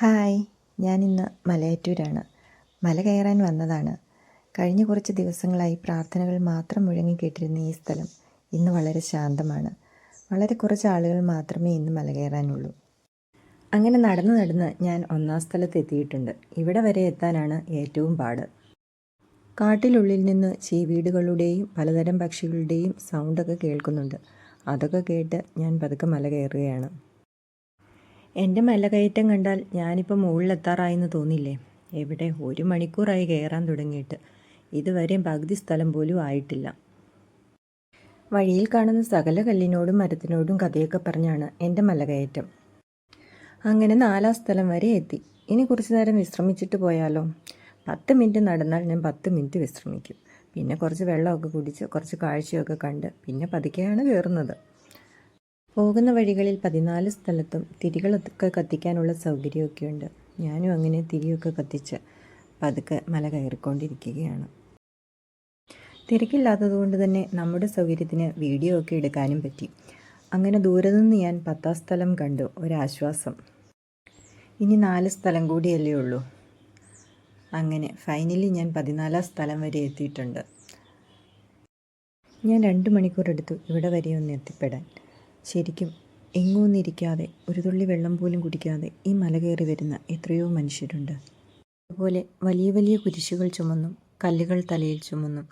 Hi, ഞാനിന്ന് മലയാറ്റൂരാണ്. മല കയറാൻ വന്നതാണ്. കഴിഞ്ഞ കുറച്ച് ദിവസങ്ങളായി പ്രാർത്ഥനകൾ മാത്രം മുഴങ്ങിക്കേട്ടിരുന്ന ഈ സ്ഥലം ഇന്ന് വളരെ ശാന്തമാണ്. വളരെ കുറച്ച് ആളുകൾ മാത്രമേ ഇന്ന് മല കയറാനുള്ളൂ. അങ്ങനെ നടന്ന് ഞാൻ ഒന്നാം സ്ഥലത്ത് എത്തിയിട്ടുണ്ട്. ഇവിടെ വരെ എത്താനാണ് ഏറ്റവും പാട്. കാട്ടിലുള്ളിൽ നിന്ന് ചീവീടുകളുടെയും പലതരം പക്ഷികളുടെയും സൗണ്ടൊക്കെ കേൾക്കുന്നുണ്ട്. അതൊക്കെ കേട്ട് ഞാൻ പതുക്കെ മല കയറുകയാണ്. എൻ്റെ മലകയറ്റം കണ്ടാൽ ഞാനിപ്പോൾ മുകളിലെത്താറായെന്ന് തോന്നില്ലേ? എവിടെ 1 മണിക്കൂറായി കയറാൻ തുടങ്ങിയിട്ട്. ഇതുവരെയും പകുതി സ്ഥലം പോലും ആയിട്ടില്ല. വഴിയിൽ കാണുന്ന സകല കല്ലിനോടും മരത്തിനോടും കഥയൊക്കെ പറഞ്ഞാണ് എൻ്റെ മലകയറ്റം. അങ്ങനെ 4ാം സ്ഥലം വരെ എത്തി. ഇനി കുറച്ച് നേരം വിശ്രമിച്ചിട്ട് പോയാലോ? 10 മിനിറ്റ് നടന്നാൽ ഞാൻ 10 മിനിറ്റ് വിശ്രമിക്കും. പിന്നെ കുറച്ച് വെള്ളമൊക്കെ കുടിച്ച് കുറച്ച് കാഴ്ചയൊക്കെ കണ്ട് പിന്നെ പതുക്കെയാണ് കയറുന്നത്. പോകുന്ന വഴികളിൽ 14 സ്ഥലത്തും തിരികളൊക്കെ കത്തിക്കാനുള്ള സൗകര്യമൊക്കെയുണ്ട്. ഞാനും അങ്ങനെ തിരിയൊക്കെ കത്തിച്ച് പതുക്കെ മല കയറിക്കൊണ്ടിരിക്കുകയാണ്. തിരക്കില്ലാത്തതുകൊണ്ട് തന്നെ നമ്മുടെ സൗകര്യത്തിന് വീഡിയോ ഒക്കെ എടുക്കാനും പറ്റി. അങ്ങനെ ദൂരെ നിന്ന് ഞാൻ 10ാം സ്ഥലം കണ്ടു. ഒരാശ്വാസം. ഇനി 4 സ്ഥലം കൂടിയല്ലേ ഉള്ളൂ. അങ്ങനെ ഫൈനലി ഞാൻ 14ാം സ്ഥലം വരെ എത്തിയിട്ടുണ്ട്. ഞാൻ 2 മണിക്കൂർ എടുത്തു ഇവിടെ വരെ ഒന്ന് എത്തിപ്പെടാൻ. ശരിക്കും എങ്ങുമൊന്നിരിക്കാതെ ഒരു തുള്ളി വെള്ളം പോലും കുടിക്കാതെ ഈ മല കയറി വരുന്ന എത്രയോ മനുഷ്യരുണ്ട്. അതുപോലെ വലിയ വലിയ കുരിശുകൾ ചുമന്നും കല്ലുകൾ തലയിൽ ചുമന്നും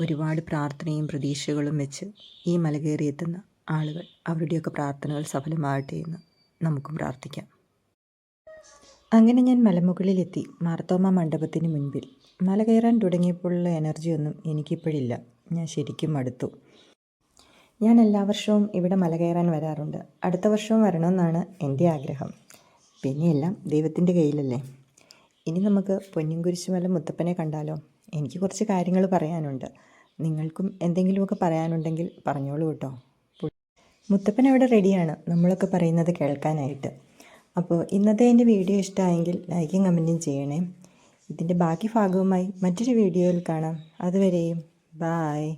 ഒരുപാട് പ്രാർത്ഥനയും പ്രതീക്ഷകളും വെച്ച് ഈ മല കയറി എത്തുന്ന ആളുകൾ, അവരുടെയൊക്കെ പ്രാർത്ഥനകൾ സഫലമാകട്ടെ എന്ന് നമുക്കും പ്രാർത്ഥിക്കാം. അങ്ങനെ ഞാൻ മലമുകളിലെത്തി. മാർത്തോമ മണ്ഡപത്തിന് മുൻപിൽ. മല കയറാൻ തുടങ്ങിയപ്പോഴുള്ള എനർജിയൊന്നും എനിക്കിപ്പോഴില്ല. ഞാൻ ശരിക്കും മടുത്തു. ഞാൻ എല്ലാ വർഷവും ഇവിടെ മല കയറാൻ വരാറുണ്ട്. അടുത്ത വർഷവും വരണമെന്നാണ് എൻ്റെ ആഗ്രഹം. പിന്നെ എല്ലാം ദൈവത്തിൻ്റെ കയ്യിലല്ലേ. ഇനി നമുക്ക് പൊന്നിൻകുരിശുമല മുത്തപ്പനെ കണ്ടാലോ? എനിക്ക് കുറച്ച് കാര്യങ്ങൾ പറയാനുണ്ട്. നിങ്ങൾക്കും എന്തെങ്കിലുമൊക്കെ പറയാനുണ്ടെങ്കിൽ പറഞ്ഞോളൂ കേട്ടോ. മുത്തപ്പൻ അവിടെ റെഡിയാണ് നമ്മളൊക്കെ പറയുന്നത് കേൾക്കാനായിട്ട്. അപ്പോൾ ഇന്നത്തെ എൻ്റെ വീഡിയോ ഇഷ്ടമായെങ്കിൽ ലൈക്കും കമൻറ്റും ചെയ്യണേ. ഇതിൻ്റെ ബാക്കി ഭാഗവുമായി മറ്റൊരു വീഡിയോയിൽ കാണാം. അതുവരെയും ബായ്.